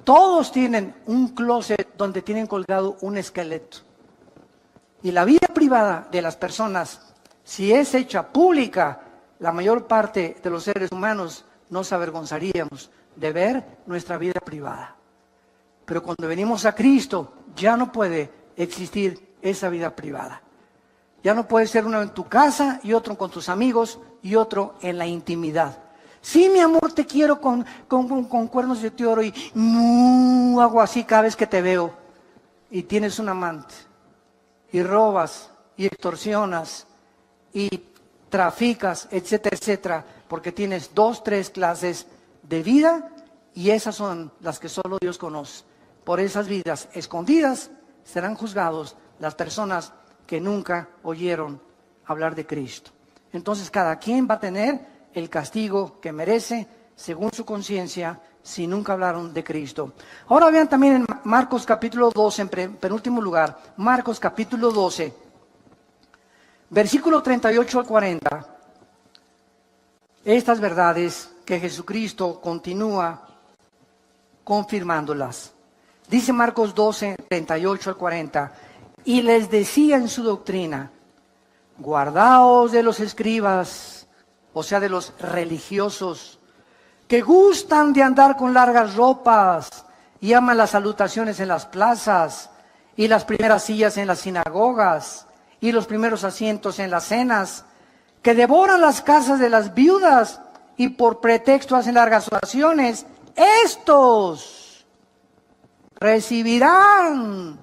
Todos tienen un closet donde tienen colgado un esqueleto. Y la vida privada de las personas, si es hecha pública, la mayor parte de los seres humanos nos avergonzaríamos de ver nuestra vida privada. Pero cuando venimos a Cristo, ya no puede existir esa vida privada. Ya no puede ser uno en tu casa y otro con tus amigos y otro en la intimidad. Sí, mi amor, te quiero con cuernos de oro y hago así cada vez que te veo. Y tienes un amante. Y robas y extorsionas y traficas, etcétera, etcétera, porque tienes 2, 3 clases de vida y esas son las que solo Dios conoce. Por esas vidas escondidas serán juzgados las personas que nunca oyeron hablar de Cristo. Entonces cada quien va a tener el castigo que merece según su conciencia si nunca hablaron de Cristo. Ahora vean también en Marcos capítulo 12, en penúltimo lugar, Marcos capítulo 12, versículo 38 al 40, estas verdades que Jesucristo continúa confirmándolas. Dice Marcos 12, 38 al 40, y les decía en su doctrina, guardaos de los escribas, o sea, de los religiosos, que gustan de andar con largas ropas y aman las salutaciones en las plazas y las primeras sillas en las sinagogas y los primeros asientos en las cenas, que devoran las casas de las viudas y por pretexto hacen largas oraciones. Estos recibirán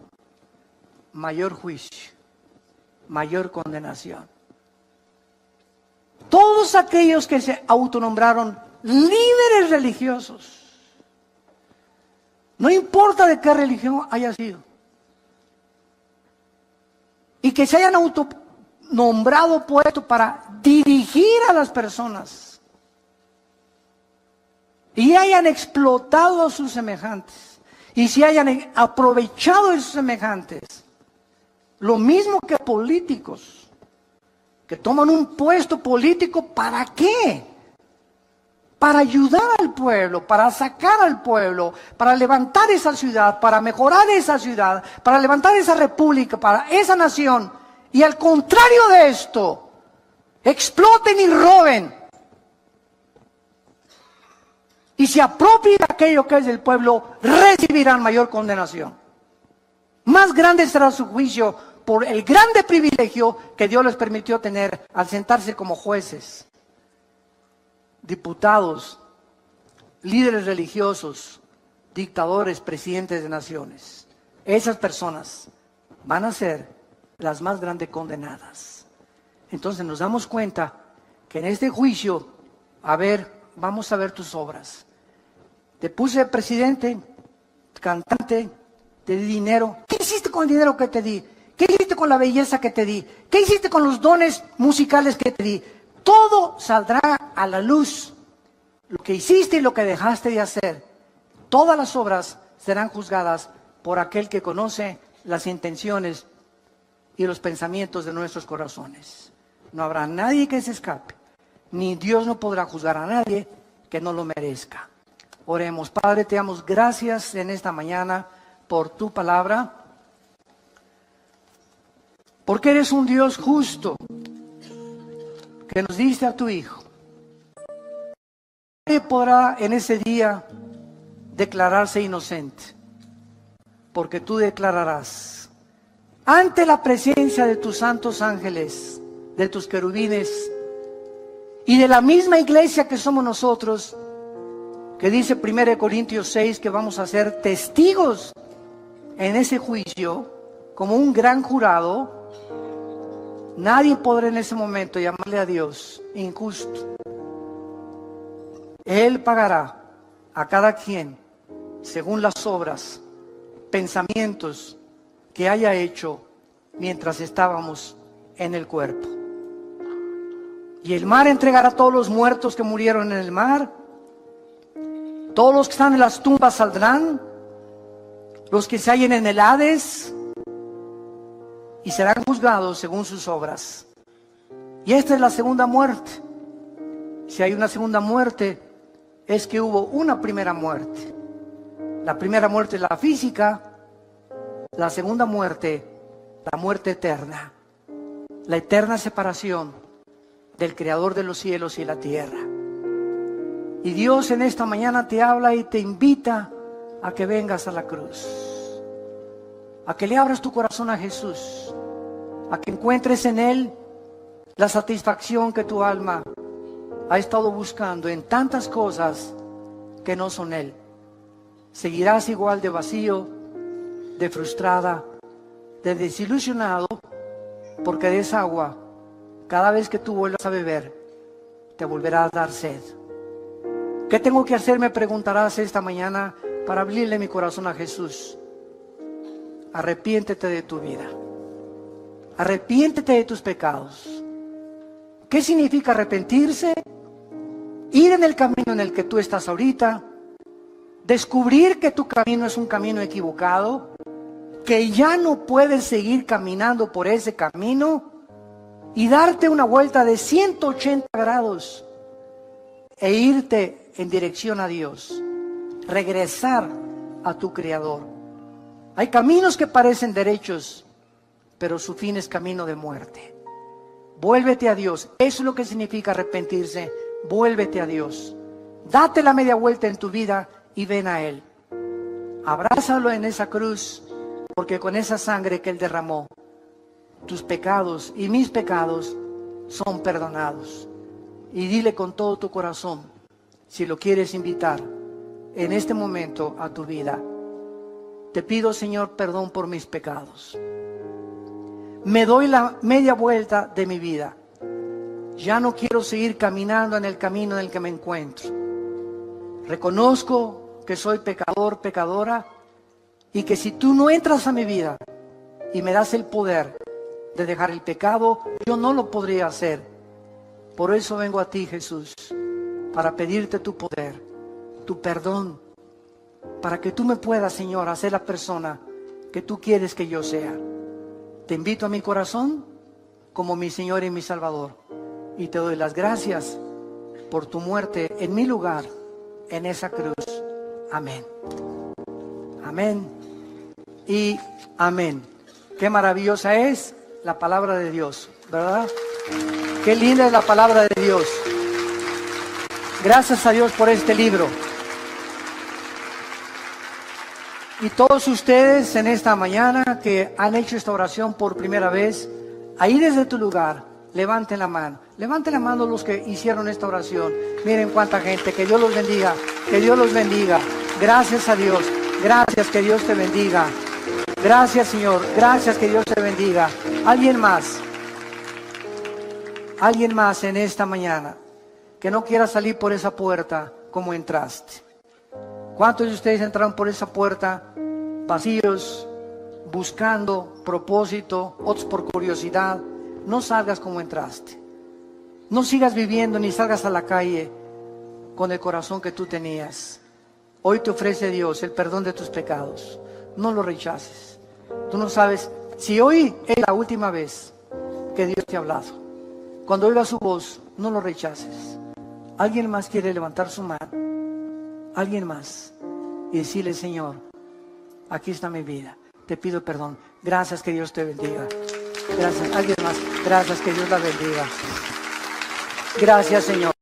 mayor juicio, mayor condenación. Todos aquellos que se autonombraron líderes religiosos, no importa de qué religión haya sido, y que se hayan autonombrado puesto para dirigir a las personas y hayan explotado a sus semejantes y se hayan aprovechado de sus semejantes, lo mismo que políticos que toman un puesto político, ¿para qué? Para ayudar al pueblo, para sacar al pueblo, para levantar esa ciudad, para mejorar esa ciudad, para levantar esa república, para esa nación. Y al contrario de esto, exploten y roben y se apropien de aquello que es del pueblo, recibirán mayor condenación. Más grande será su juicio por el grande privilegio que Dios les permitió tener al sentarse como jueces, diputados, líderes religiosos, dictadores, presidentes de naciones. Esas personas van a ser las más grandes condenadas. Entonces nos damos cuenta que en este juicio, vamos a ver tus obras. Te puse presidente, cantante, te di dinero. ¿Qué hiciste con el dinero que te di? ¿Qué hiciste con la belleza que te di? ¿Qué hiciste con los dones musicales que te di? Todo saldrá a la luz. Lo que hiciste y lo que dejaste de hacer. Todas las obras serán juzgadas por aquel que conoce las intenciones y los pensamientos de nuestros corazones. No habrá nadie que se escape, ni Dios no podrá juzgar a nadie que no lo merezca. Oremos. Padre, te damos gracias en esta mañana por tu palabra, porque eres un Dios justo, que nos diste a tu Hijo. Nadie podrá en ese día declararse inocente, porque tú declararás ante la presencia de tus santos ángeles, de tus querubines y de la misma iglesia que somos nosotros, que dice 1 Corintios 6 que vamos a ser testigos en ese juicio como un gran jurado. Nadie podrá en ese momento llamarle a Dios injusto. Él pagará a cada quien según las obras, pensamientos que haya hecho mientras estábamos en el cuerpo. Y el mar entregará a todos los muertos que murieron en el mar. Todos los que están en las tumbas saldrán, los que se hallen en el Hades, y serán juzgados según sus obras. Y esta es la segunda muerte. Si hay una segunda muerte, es que hubo una primera muerte. La primera muerte es la física, la segunda muerte, la muerte eterna, la eterna separación del Creador de los cielos y la tierra. Y Dios en esta mañana te habla y te invita a que vengas a la cruz, a que le abras tu corazón a Jesús, a que encuentres en Él la satisfacción que tu alma ha estado buscando en tantas cosas que no son Él. Seguirás igual de vacío, de frustrada, de desilusionado, porque de esa agua, cada vez que tú vuelvas a beber, te volverá a dar sed. ¿Qué tengo que hacer? Me preguntarás esta mañana para abrirle mi corazón a Jesús. Arrepiéntete de tu vida. Arrepiéntete de tus pecados. ¿Qué significa arrepentirse? Ir en el camino en el que tú estás ahorita, descubrir que tu camino es un camino equivocado, que ya no puedes seguir caminando por ese camino y darte una vuelta de 180 grados e irte en dirección a Dios, regresar a tu Creador. Hay caminos que parecen derechos, pero su fin es camino de muerte. Vuélvete a Dios. Eso es lo que significa arrepentirse. Vuélvete a Dios. Date la media vuelta en tu vida y ven a Él. Abrázalo en esa cruz, porque con esa sangre que Él derramó, tus pecados y mis pecados son perdonados. Y dile con todo tu corazón, si lo quieres invitar en este momento a tu vida: te pido, Señor, perdón por mis pecados. Me doy la media vuelta de mi vida. Ya no quiero seguir caminando en el camino en el que me encuentro. Reconozco que soy pecador, pecadora, y que si tú no entras a mi vida y me das el poder de dejar el pecado, yo no lo podría hacer. Por eso vengo a ti, Jesús, para pedirte tu poder, tu perdón, para que tú me puedas, Señor, hacer la persona que tú quieres que yo sea. Te invito a mi corazón como mi Señor y mi Salvador, y te doy las gracias por tu muerte en mi lugar, en esa cruz. Amén. Amén y amén. Qué maravillosa es la palabra de Dios, ¿verdad? Qué linda es la palabra de Dios. Gracias a Dios por este libro. Y todos ustedes en esta mañana que han hecho esta oración por primera vez, ahí desde tu lugar, levanten la mano. Levanten la mano los que hicieron esta oración. Miren cuánta gente. Que Dios los bendiga. Que Dios los bendiga. Gracias a Dios. Gracias, que Dios te bendiga. Gracias, Señor. Gracias, que Dios te bendiga. ¿Alguien más? ¿Alguien más en esta mañana que no quiera salir por esa puerta como entraste? ¿Cuántos de ustedes entraron por esa puerta vacíos, buscando propósito, otros por curiosidad? No salgas como entraste. No sigas viviendo ni salgas a la calle con el corazón que tú tenías. Hoy te ofrece Dios el perdón de tus pecados. No lo rechaces. Tú no sabes si hoy es la última vez que Dios te ha hablado. Cuando oigas su voz, no lo rechaces. ¿Alguien más quiere levantar su mano? Alguien más y decirle: Señor, aquí está mi vida, te pido perdón. Gracias, que Dios te bendiga. Gracias. Alguien más. Gracias, que Dios la bendiga. Gracias, Señor.